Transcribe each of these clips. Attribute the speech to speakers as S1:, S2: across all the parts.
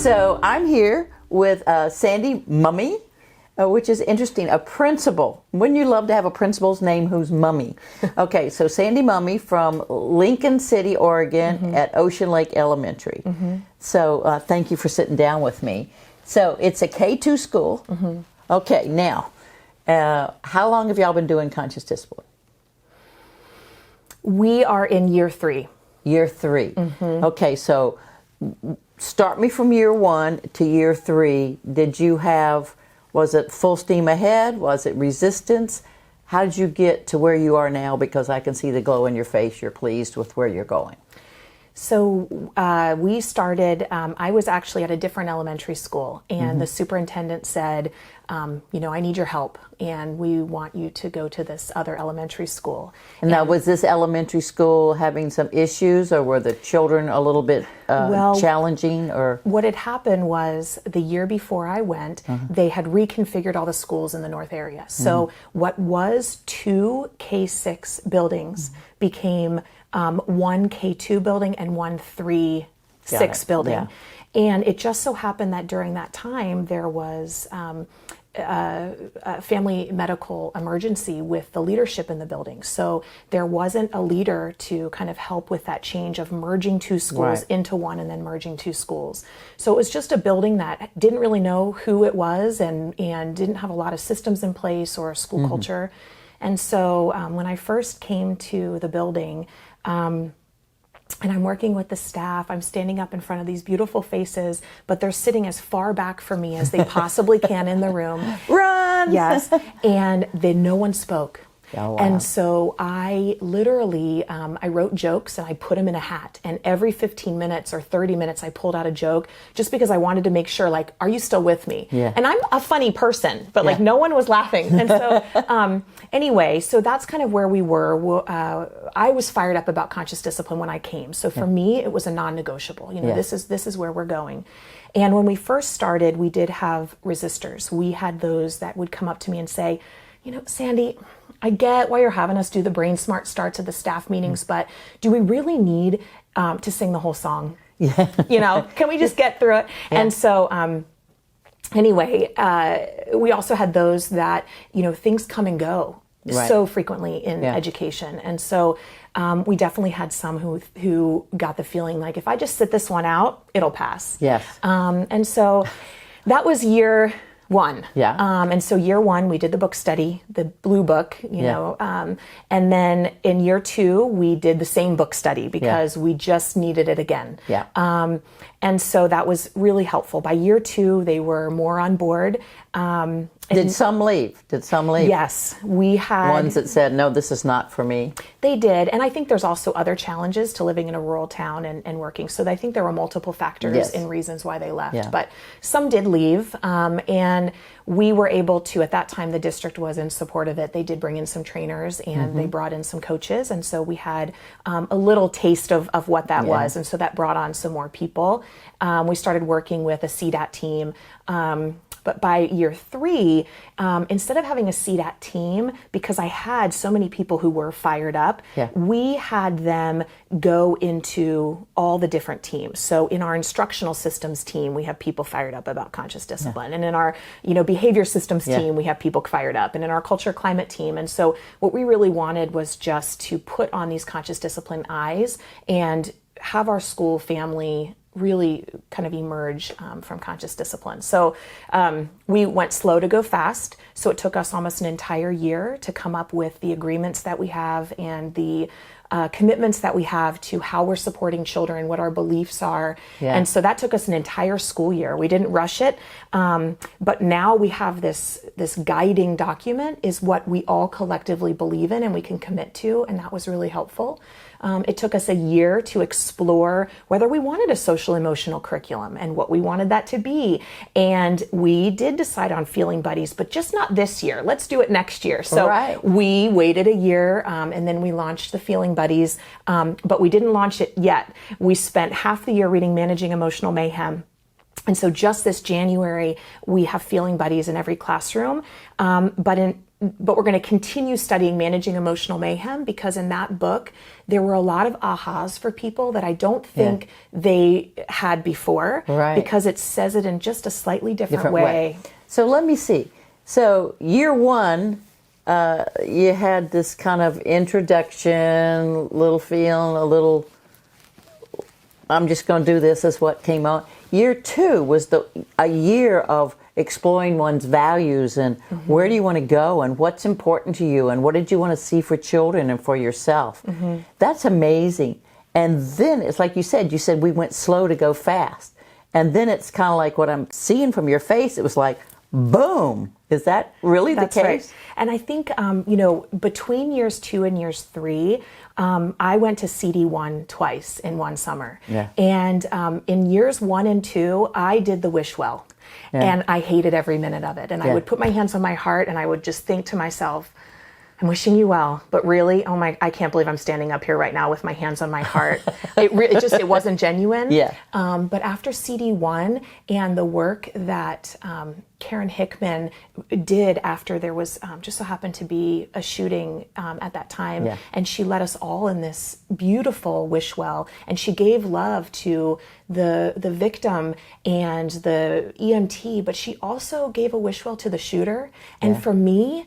S1: So I'm here with Sandy Mummy, which is interesting, a principal. Wouldn't you love to have a principal's name who's Mummy? Okay, so Sandy Mummy from Lincoln City, Oregon at Ocean Lake Elementary. So thank you for sitting down with me. So it's a K-2 school. Okay, now, how long have y'all been doing conscious discipline?
S2: We are in year 3.
S1: Year 3. Okay, so start me from year 1 to year 3. Did you have, was it full steam ahead? Was it resistance? How did you get to where you are now? Because I can see the glow in your face. You're pleased with where you're going.
S2: So we started, I was actually at a different elementary school, and the superintendent said, you know, I need your help, and we want you to go to this other elementary school.
S1: And now, was this elementary school having some issues, or were the children a little bit challenging? Or
S2: what had happened was the year before I went, they had reconfigured all the schools in the north area. So what was 2 K-6 buildings became 1 K-2 building and 1 3-6 building.
S1: Yeah.
S2: And it just so happened that during that time there was a family medical emergency with the leadership in the building. So there wasn't a leader to kind of help with that change of merging 2 schools into one and then merging 2 schools. So it was just a building that didn't really know who it was and didn't have a lot of systems in place or school culture. And so when I first came to the building, and I'm working with the staff, I'm standing up in front of these beautiful faces, but they're sitting as far back from me as they possibly can in the room.
S1: Run!
S2: Yes. And then no one spoke.
S1: Oh, wow.
S2: And so I literally, I wrote jokes and I put them in a hat. And every 15 minutes or 30 minutes, I pulled out a joke just because I wanted to make sure, like, are you still with me?
S1: Yeah.
S2: And I'm a funny person, but like no one was laughing. And so anyway, so that's kind of where we were. I was fired up about conscious discipline when I came. So for me, it was a non-negotiable. You know, this is where we're going. And when we first started, we did have resistors. We had those that would come up to me and say, you know, Sandy, I get why you're having us do the Brain Smart starts at the staff meetings, but do we really need to sing the whole song?
S1: Yeah.
S2: You know, can we just get through it? Yeah. And so anyway, we also had those that, you know, things come and go so frequently in education. And so we definitely had some who got the feeling like, if I just sit this one out, it'll pass.
S1: Yes.
S2: And so that was year 1.
S1: Yeah.
S2: And so year 1, we did the book study, the blue book, you know, and then in year 2, we did the same book study because we just needed it again.
S1: Yeah.
S2: And so that was really helpful. By year 2, they were more on board.
S1: Did some leave?
S2: Yes, we had
S1: ones that said, no, this is not for me.
S2: They did. And I think there's also other challenges to living in a rural town and working. So I think there were multiple factors and reasons why they left.
S1: Yeah.
S2: But some did leave. And we were able to, at that time, the district was in support of it. They did bring in some trainers and they brought in some coaches. And so we had a little taste of what that was. And so that brought on some more people. We started working with a CDAT team. But by year 3, instead of having a CDAT team, because I had so many people who were fired up, we had them go into all the different teams. So in our instructional systems team, we have people fired up about conscious discipline. And in our, you know, behavior systems team, we have people fired up. And in our culture climate team. And so what we really wanted was just to put on these conscious discipline eyes and have our school family really kind of emerge from conscious discipline. So we went slow to go fast. So it took us almost an entire year to come up with the agreements that we have and the commitments that we have to how we're supporting children, what our beliefs are. Yeah. And so that took us an entire school year. We didn't rush it. But now we have this guiding document is what we all collectively believe in and we can commit to. And that was really helpful. It took us a year to explore whether we wanted a social emotional curriculum and what we wanted that to be. And we did decide on Feeling Buddies, but just not this year. Let's do it next year. So we waited a year and then we launched the Feeling Buddies, but we didn't launch it yet. We spent half the year reading Managing Emotional Mayhem. And so just this January, we have Feeling Buddies in every classroom. But but we're going to continue studying managing emotional mayhem, because in that book, there were a lot of ahas for people that I don't think they had before,
S1: Right.
S2: because it says it in just a slightly different way.
S1: So let me see. So year one, you had this kind of introduction, little feeling, a little, I'm just going to do this as what came on. Year two was a year of exploring one's values and where do you want to go and what's important to you and what did you want to see for children and for yourself. That's amazing. And then it's like you said we went slow to go fast. And then it's kind of like what I'm seeing from your face. It was like, boom. Is that really the case?
S2: Right. And I think, between years 2 and years 3, I went to CD1 twice in one summer.
S1: Yeah.
S2: And in years 1 and 2, I did the wish well.
S1: Yeah.
S2: And I hated every minute of it. And I would put my hands on my heart and I would just think to myself, I'm wishing you well, but really, I can't believe I'm standing up here right now with my hands on my heart. It wasn't genuine.
S1: Yeah.
S2: But after CD1 and the work that Karen Hickman did after there was just so happened to be a shooting at that time, and she led us all in this beautiful wish well, and she gave love to the victim and the EMT, but she also gave a wish well to the shooter. And for me,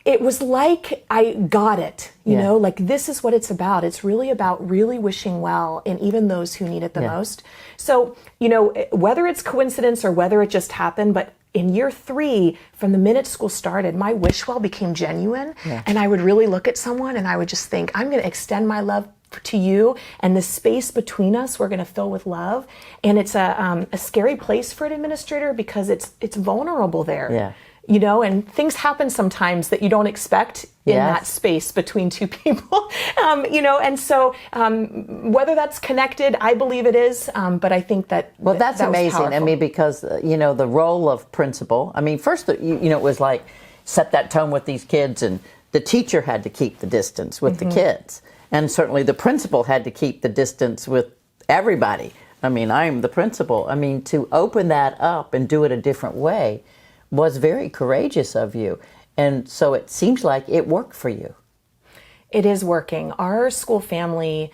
S2: it was like I got it, you know, like this is what it's about. It's really about really wishing well in even those who need it the most. So, whether it's coincidence or whether it just happened, but in year 3, from the minute school started, my wish well became genuine. And I would really look at someone and I would just think, I'm going to extend my love to you, and the space between us we're going to fill with love. And it's a scary place for an administrator because it's vulnerable there. And things happen sometimes that you don't expect in that space between two people, and so whether that's connected, I believe it is, but I think that
S1: that's
S2: that was
S1: amazing.
S2: powerful.
S1: I mean, because, the role of principal, I mean, first, it was like set that tone with these kids, and the teacher had to keep the distance with the kids. And certainly the principal had to keep the distance with everybody. I mean, I'm the principal. I mean, to open that up and do it a different way was very courageous of you. And so it seems like it worked for you.
S2: It is working. Our school family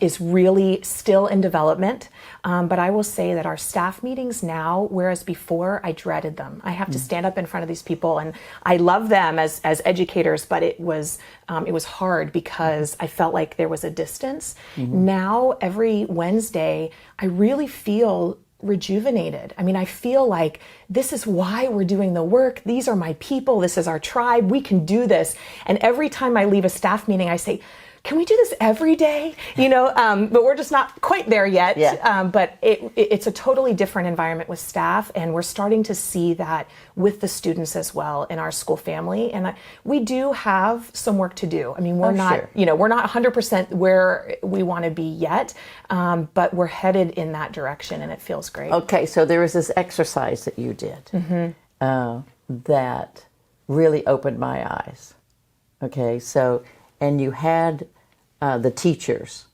S2: is really still in development, but I will say that our staff meetings now, whereas before I dreaded them. I have to stand up in front of these people, and I love them as educators, but it was hard because I felt like there was a distance. Now, every Wednesday, I really feel rejuvenated. I mean, I feel like this is why we're doing the work. These are my people. This is our tribe. We can do this. And every time I leave a staff meeting, I say, can we do this every day? But we're just not quite there yet. But it's a totally different environment with staff, and we're starting to see that with the students as well in our school family. And we do have some work to do. I mean, we're we're not 100% where we want to be yet, but we're headed in that direction, and it feels great.
S1: Okay, so there was this exercise that you did that really opened my eyes. Okay, so, and you had the teachers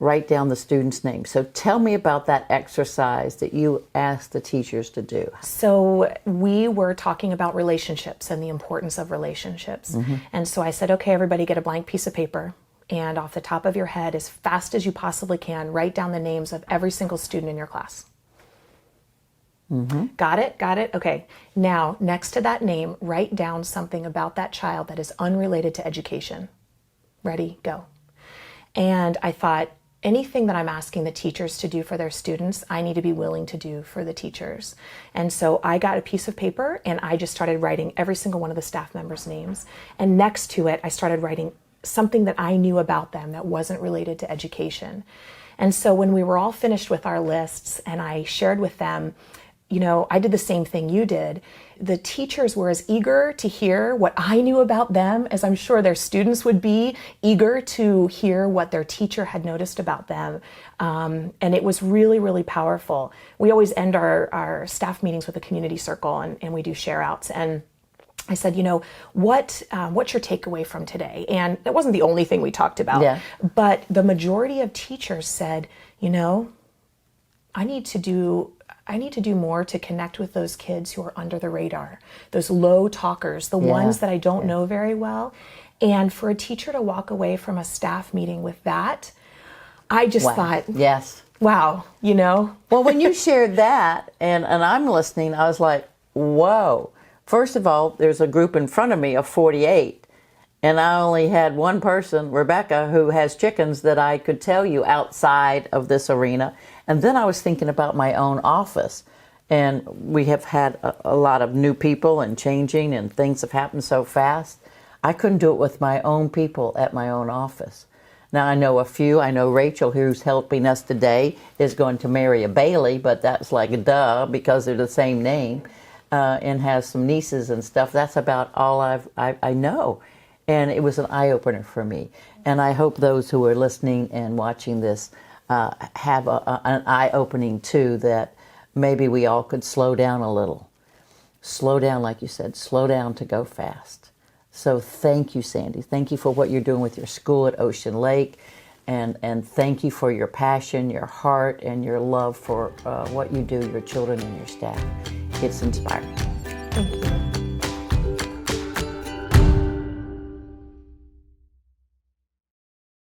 S1: write down the students' names. So tell me about that exercise that you asked the teachers to do.
S2: So we were talking about relationships and the importance of relationships. And so I said, okay, everybody get a blank piece of paper, and off the top of your head, as fast as you possibly can, write down the names of every single student in your class. Got it? Okay. Now, next to that name, write down something about that child that is unrelated to education. Ready? Go. And I thought, anything that I'm asking the teachers to do for their students, I need to be willing to do for the teachers. And so I got a piece of paper and I just started writing every single one of the staff members' names. And next to it, I started writing something that I knew about them that wasn't related to education. And so when we were all finished with our lists and I shared with them, I did the same thing you did. The teachers were as eager to hear what I knew about them as I'm sure their students would be eager to hear what their teacher had noticed about them. And it was really, really powerful. We always end our staff meetings with a community circle, and we do share outs. And I said, what's your takeaway from today? And that wasn't the only thing we talked about. But the majority of teachers said, I need to do I need to do more to connect with those kids who are under the radar, those low talkers, the ones that I don't know very well. And for a teacher to walk away from a staff meeting with that, I just thought,
S1: yes.
S2: wow, you know?
S1: Well, when you shared that and I'm listening, I was like, whoa. First of all, there's a group in front of me of 48. And I only had one person, Rebecca, who has chickens that I could tell you outside of this arena. And then I was thinking about my own office. And we have had a lot of new people and changing, and things have happened so fast. I couldn't do it with my own people at my own office. Now, I know a few. I know Rachel, who's helping us today, is going to marry a Bailey, but that's like a duh because they're the same name, and has some nieces and stuff. That's about all I know. And it was an eye-opener for me. And I hope those who are listening and watching this have an eye-opening too, that maybe we all could slow down a little. Slow down, like you said, slow down to go fast. So thank you, Sandy. Thank you for what you're doing with your school at Ocean Lake. And thank you for your passion, your heart, and your love for what you do, your children and your staff. It's inspiring.
S2: Thank you.